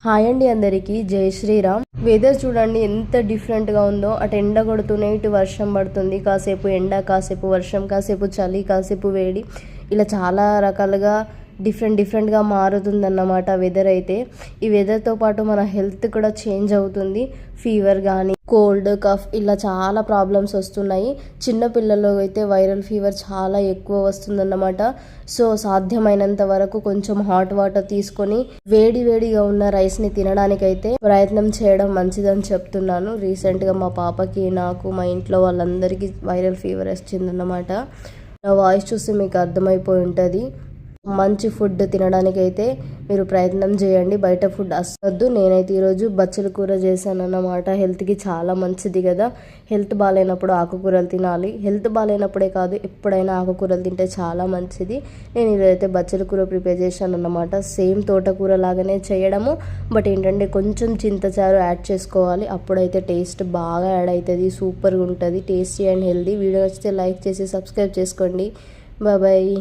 Hi అండి, అందరికీ జై శ్రీరామ్. వెదర్ చూడండి ఎంత డిఫరెంట్గా ఉందో. అటు ఎండ కొడుతూనే ఇటు వర్షం పడుతుంది. కాసేపు ఎండ, కాసేపు వర్షం, కాసేపు చలి, కాసేపు వేడి, ఇలా చాలా రకాలుగా డిఫరెంట్గా మారుతుందన్నమాట వెదర్ అయితే. ఈ వెదర్తో పాటు మన హెల్త్ కూడా చేంజ్ అవుతుంది. ఫీవర్ కానీ, కోల్డ్, కఫ్ ఇలా చాలా ప్రాబ్లమ్స్ వస్తున్నాయి. చిన్నపిల్లల్లో అయితే వైరల్ ఫీవర్ చాలా ఎక్కువ వస్తుందన్నమాట. సో సాధ్యమైనంత వరకు కొంచెం హాట్ వాటర్ తీసుకొని వేడిగా ఉన్న రైస్ని తినడానికైతే ప్రయత్నం చేయడం మంచిదని చెప్తున్నాను. రీసెంట్గా మా పాపకి, నాకు, మా ఇంట్లో వాళ్ళందరికీ వైరల్ ఫీవర్ వచ్చిందన్నమాట. నా వాయిస్ చూసి మీకు అర్థమైపోయి ఉంటుంది. మంచి ఫుడ్ తినడానికైతే మీరు ప్రయత్నం చేయండి. బయట ఫుడ్ అస్సొద్దు. నేనైతే ఈరోజు బచ్చల కూర చేశాను అన్నమాట. హెల్త్కి చాలా మంచిది కదా. హెల్త్ బాగాలేనప్పుడు ఆకుకూరలు తినాలి. హెల్త్ బాగాలేనప్పుడే కాదు, ఎప్పుడైనా ఆకుకూరలు తింటే చాలా మంచిది. నేను ఈరోజైతే బచ్చల కూర ప్రిపేర్ చేశాను అన్నమాట. సేమ్ తోటకూర లాగానే చేయడము, బట్ ఏంటంటే కొంచెం చింతచారు యాడ్ చేసుకోవాలి. అప్పుడైతే టేస్ట్ బాగా యాడ్ అవుతుంది. సూపర్గా ఉంటుంది, టేస్టీ అండ్ హెల్తీ. వీడియో నచ్చితే లైక్ చేసి సబ్స్క్రైబ్ చేసుకోండి. బాయ్.